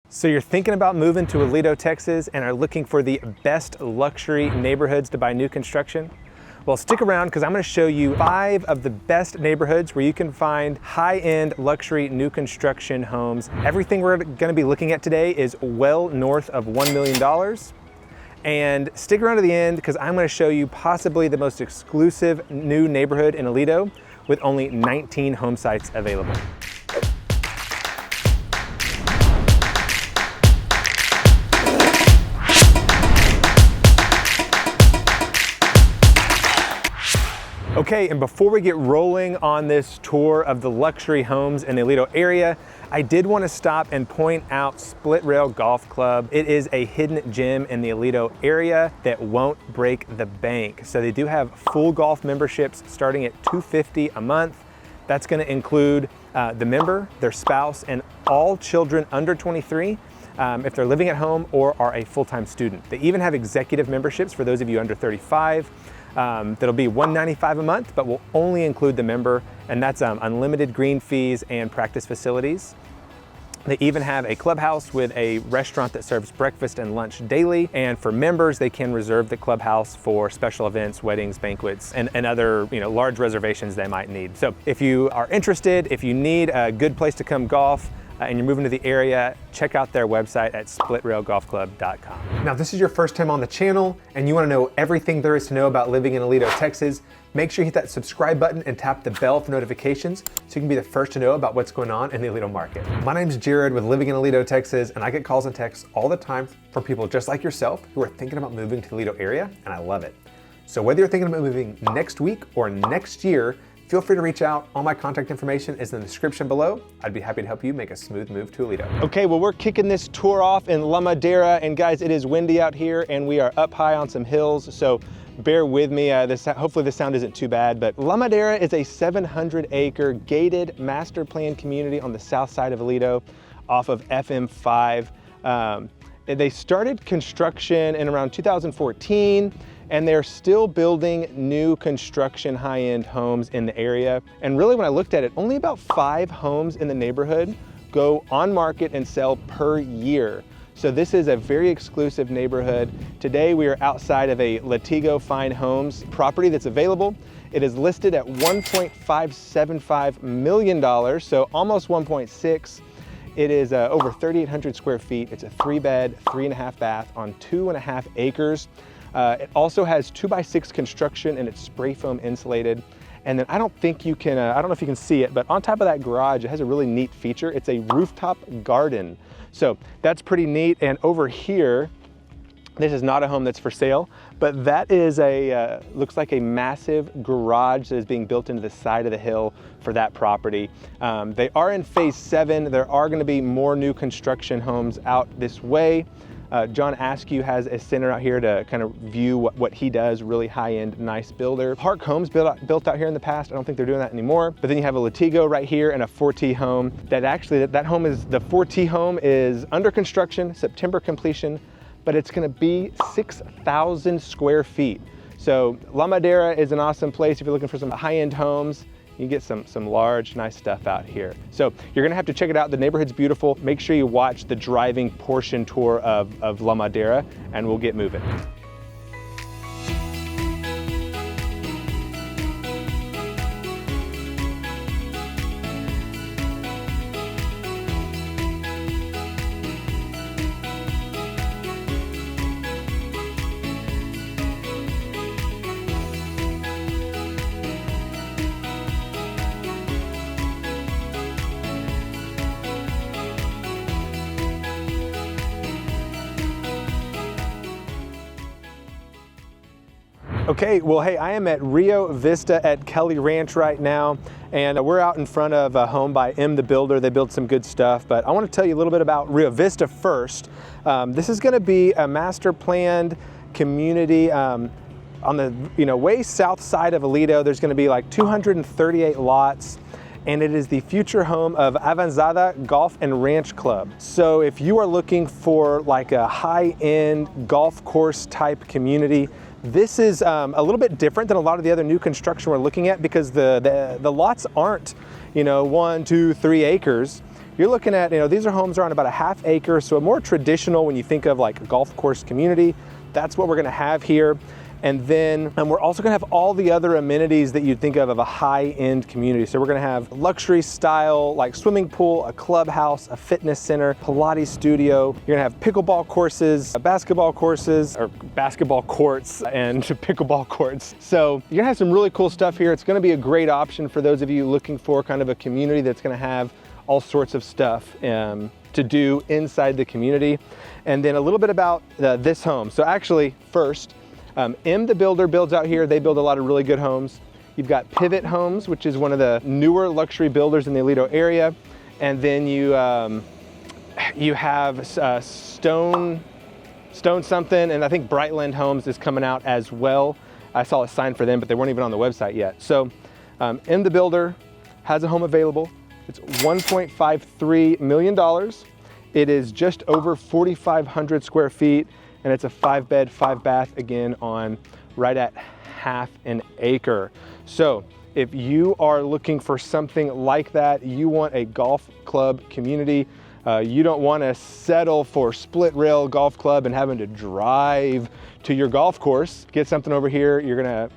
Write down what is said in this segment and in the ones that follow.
So you're thinking about moving to Aledo, Texas and are looking for the best luxury neighborhoods to buy new construction? Well, stick around because I'm going to show you 5 of the best neighborhoods where you can find high-end luxury new construction homes. Everything we're going to be looking at today is well north of $1 million. And stick around to the end because I'm going to show you possibly the most exclusive new neighborhood in Aledo with only 19 home sites available. Okay, and before we get rolling on this tour of the luxury homes in the Aledo area, I did want to stop and point out Split Rail Golf Club. It is a hidden gem in the Aledo area that won't break the bank. So they do have full golf memberships starting at $250 a month. That's going to include the member, their spouse, and all children under 23 if they're living at home or are a full-time student. They even have executive memberships for those of you under 35. That'll be $195 a month, but will only include the member, and that's unlimited green fees and practice facilities. They even have a clubhouse with a restaurant that serves breakfast and lunch daily, and for members, they can reserve the clubhouse for special events, weddings, banquets, and other large reservations they might need. So if you are interested, if you need a good place to come golf, and you're moving to the area, check out their website at splitrailgolfclub.com. Now, if this is your first time on the channel and you want to know everything there is to know about living in Aledo, Texas, make sure you hit that subscribe button and tap the bell for notifications so you can be the first to know about what's going on in the Aledo market. My name's Jared with Living in Aledo, Texas, and I get calls and texts all the time from people just like yourself who are thinking about moving to the Aledo area, and I love it. So whether you're thinking about moving next week or next year, feel free to reach out. All my contact information is in the description below. I'd be happy to help you make a smooth move to Aledo. Okay, well, we're kicking this tour off in Madera, and guys, it is windy out here and we are up high on some hills, so bear with me. Hopefully the sound isn't too bad, but Madera is a 700-acre gated master plan community on the south side of Aledo off of FM5. They started construction in around 2014, and they're still building new construction high-end homes in the area. And really, when I looked at it, only about 5 homes in the neighborhood go on market and sell per year. So this is a very exclusive neighborhood. Today, we are outside of a Latigo Fine Homes property that's available. It is listed at $1.575 million, so almost 1.6. It is over 3,800 square feet. It's a 3-bed, 3.5 bath on 2.5 acres. It also has 2x6 construction and it's spray foam insulated. And then I don't know if you can see it, but on top of that garage, it has a really neat feature. It's a rooftop garden. So that's pretty neat. And over here, this is not a home that's for sale, but that is looks like a massive garage that is being built into the side of the hill for that property. They are in phase 7. There are gonna be more new construction homes out this way. John Askew has a center out here to kind of view what he does, really high-end, nice builder. Park Homes built out here in the past. I don't think they're doing that anymore. But then you have a Latigo right here and a 4T home. That home is, the 4T home is under construction, September completion, but it's gonna be 6,000 square feet. So Madera is an awesome place if you're looking for some high-end homes. You can get some large, nice stuff out here. So you're gonna have to check it out. The neighborhood's beautiful. Make sure you watch the driving portion tour of Madera, and we'll get moving. Okay, well, hey, I am at Rio Vista at Kelly Ranch right now, and we're out in front of a home by the Builder. They build some good stuff, but I want to tell you a little bit about Rio Vista first. This is going to be a master planned community on the way south side of Aledo. There's going to be like 238 lots, and it is the future home of Avanzada Golf and Ranch Club. So if you are looking for like a high-end golf course type community, this is a little bit different than a lot of the other new construction we're looking at, because the lots aren't 1, 2, 3 acres. you're looking at, these are homes around about a half acre, so a more traditional when you think of like a golf course community. That's what we're gonna have here. And then we're also gonna have all the other amenities that you'd think of a high-end community. So we're gonna have luxury style, like swimming pool, a clubhouse, a fitness center, Pilates studio. You're gonna have pickleball courses, basketball courses, or basketball courts and pickleball courts. So you're gonna have some really cool stuff here. It's gonna be a great option for those of you looking for kind of a community that's gonna have all sorts of stuff to do inside the community. And then a little bit about this home. So actually, first, M the builder builds out here. They build a lot of really good homes. You've got Pivot Homes, which is one of the newer luxury builders in the Aledo area. And then you have Stone something, and I think Brightland Homes is coming out as well. I saw a sign for them, but they weren't even on the website yet. So M the builder has a home available. It's $1.53 million. It is just over 4,500 square feet. And it's a 5-bed, 5-bath, again, on right at half an acre. So if you are looking for something like that, you want a golf club community, you don't want to settle for split rail golf club and having to drive to your golf course, get something over here. You're gonna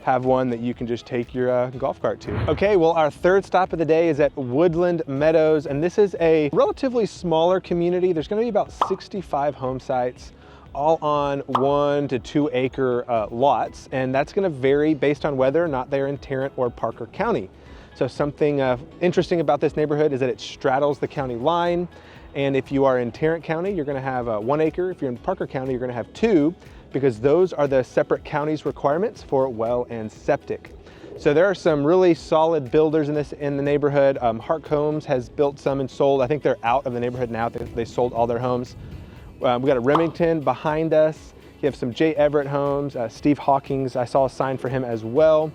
have one that you can just take your golf cart to. Okay, well, our third stop of the day is at Woodland Meadows, and this is a relatively smaller community. There's gonna be about 65 home sites, all on 1 to 2 acre lots, and that's gonna vary based on whether or not they're in Tarrant or Parker County. So something interesting about this neighborhood is that it straddles the county line, and if you are in Tarrant County, you're gonna have 1 acre. If you're in Parker County, you're gonna have 2, because those are the separate counties requirements for well and septic. So there are some really solid builders in the neighborhood. Hark Homes has built some and sold. I think they're out of the neighborhood now. They sold all their homes. We got a Remington behind us. You have some J. Everett Homes, Steve Hawkins. I saw a sign for him as well.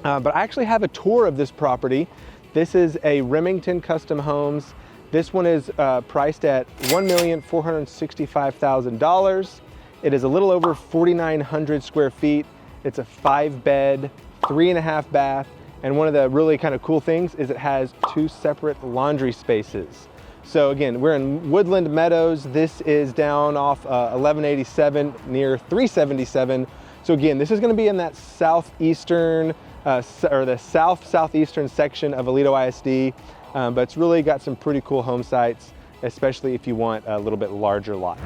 But I actually have a tour of this property. This is a Remington Custom Homes. This one is priced at $1,465,000. It is a little over 4,900 square feet. It's a 5-bed, 3.5 bath. And one of the really kind of cool things is it has 2 separate laundry spaces. So again, we're in Woodland Meadows. This is down off 1187 near 377. So again, this is gonna be in that southeastern, or the southeastern section of Aledo ISD, but it's really got some pretty cool home sites, especially if you want a little bit larger lots.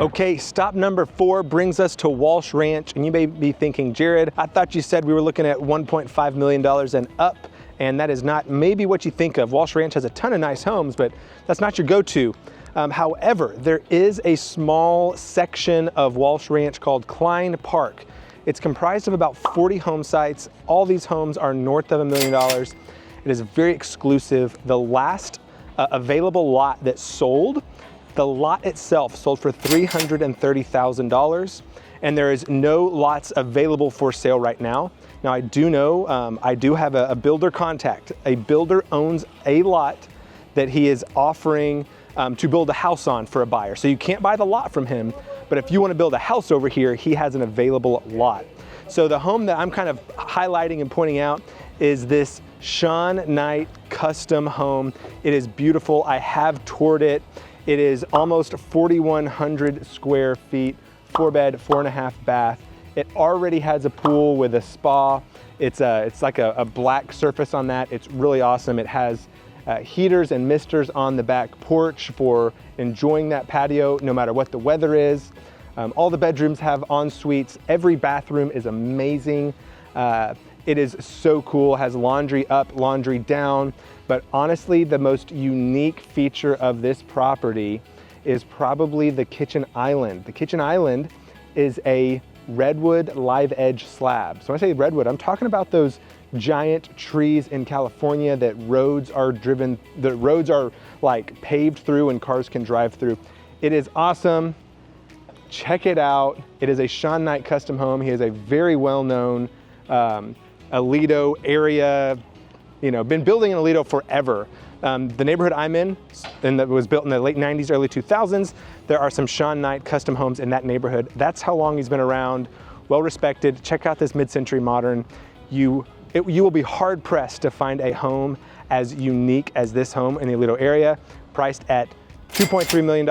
Okay, stop number 4 brings us to Walsh Ranch, and you may be thinking, Jared, I thought you said we were looking at $1.5 million and up, and that is not maybe what you think of. Walsh Ranch has a ton of nice homes, but that's not your go-to. However, there is a small section of Walsh Ranch called Klein Park. It's comprised of about 40 home sites. All these homes are north of $1 million. It is very exclusive. The last available lot that sold, the lot itself sold for $330,000, and there is no lots available for sale right now. Now I do know, I do have a builder contact. A builder owns a lot that he is offering to build a house on for a buyer. So you can't buy the lot from him, but if you want to build a house over here, he has an available lot. So the home that I'm kind of highlighting and pointing out is this Sean Knight custom home. It is beautiful. I have toured it. It is almost 4,100 square feet, 4-bed, 4.5 bath. It already has a pool with a spa. It's like a black surface on that. It's really awesome. It has heaters and misters on the back porch for enjoying that patio no matter what the weather is. All the bedrooms have en-suites. Every bathroom is amazing. It is so cool, has laundry up, laundry down. But honestly, the most unique feature of this property is probably the kitchen island. The kitchen island is a redwood live edge slabs. So when I say redwood, I'm talking about those giant trees in California that roads are like paved through and cars can drive through. It is awesome. Check it out. It is a Sean Knight custom home. He is a very well-known Aledo area, been building in Aledo forever. The neighborhood I'm in, and that was built in the late 90s, early 2000s, there are some Sean Knight custom homes in that neighborhood. That's how long he's been around, well respected. Check out this mid-century modern. You will be hard pressed to find a home as unique as this home in the Aledo area, priced at $2.3 million,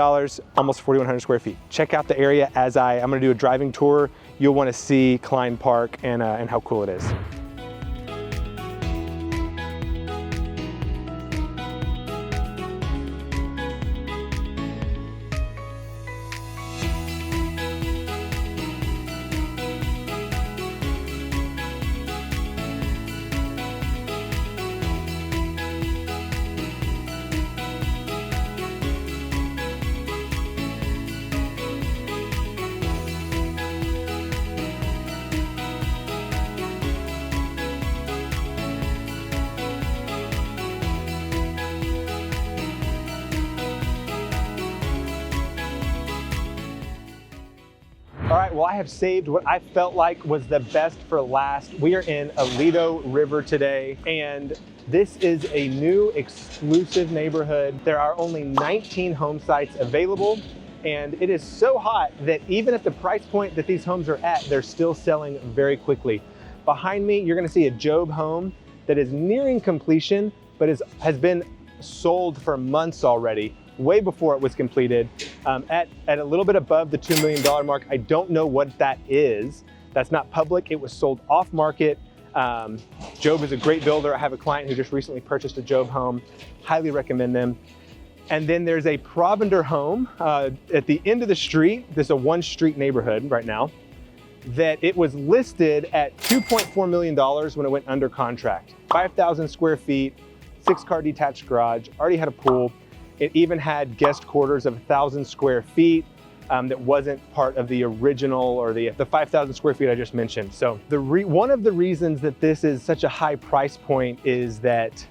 almost 4,100 square feet. Check out the area as I'm gonna do a driving tour. You'll wanna see Klein Park and how cool it is. All right, well, I have saved what I felt like was the best for last. We are in Aledo River today, and this is a new exclusive neighborhood. There are only 19 home sites available, and it is so hot that even at the price point that these homes are at, they're still selling very quickly. Behind me, you're gonna see a Job home that is nearing completion, but has been sold for months already, way before it was completed, at a little bit above the $2 million mark. I don't know what that is. That's not public. It was sold off market. Job is a great builder. I have a client who just recently purchased a Job home. Highly recommend them. And then there's a Provender home at the end of the street. This is a one street neighborhood right now, that it was listed at $2.4 million when it went under contract. 5,000 square feet, 6-car detached garage, already had a pool. It even had guest quarters of 1,000 square feet that wasn't part of the original or the 5,000 square feet I just mentioned. So one of the reasons that this is such a high price point is that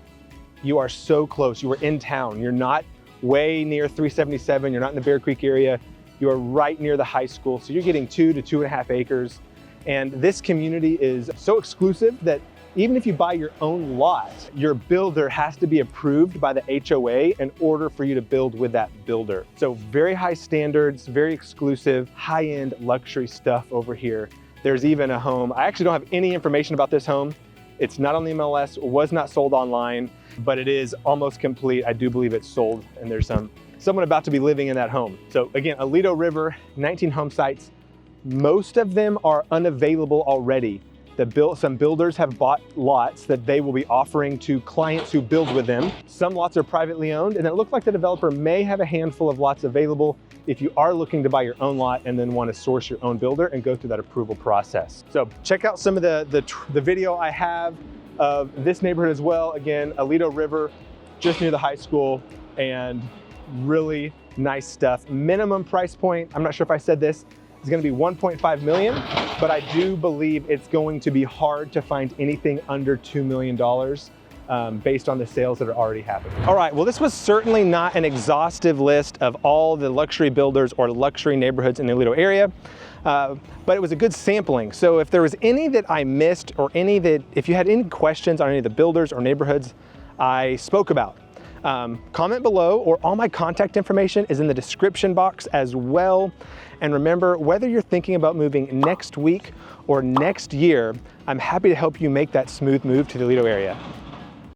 you are so close. You are in town. You're not way near 377. You're not in the Bear Creek area. You are right near the high school. So you're getting 2 to 2.5 acres. And this community is so exclusive that even if you buy your own lot, your builder has to be approved by the HOA in order for you to build with that builder. So very high standards, very exclusive, high-end luxury stuff over here. There's even a home. I actually don't have any information about this home. It's not on the MLS, was not sold online, but it is almost complete. I do believe it's sold, and there's someone about to be living in that home. So again, Aledo River, 19 home sites. Most of them are unavailable already. Some builders have bought lots that they will be offering to clients who build with them. Some lots are privately owned, and it looks like the developer may have a handful of lots available if you are looking to buy your own lot and then want to source your own builder and go through that approval process. So check out some of the video I have of this neighborhood as well. Again, Aledo River, just near the high school, and really nice stuff. Minimum price point, I'm not sure if I said this, is going to be $1.5 million, but I do believe it's going to be hard to find anything under $2 million based on the sales that are already happening. All right, well, this was certainly not an exhaustive list of all the luxury builders or luxury neighborhoods in the Aledo area, but it was a good sampling. So if there was any that I missed, or if you had any questions on any of the builders or neighborhoods I spoke about, comment below, or all my contact information is in the description box as well. And remember, whether you're thinking about moving next week or next year, I'm happy to help you make that smooth move to the Aledo area.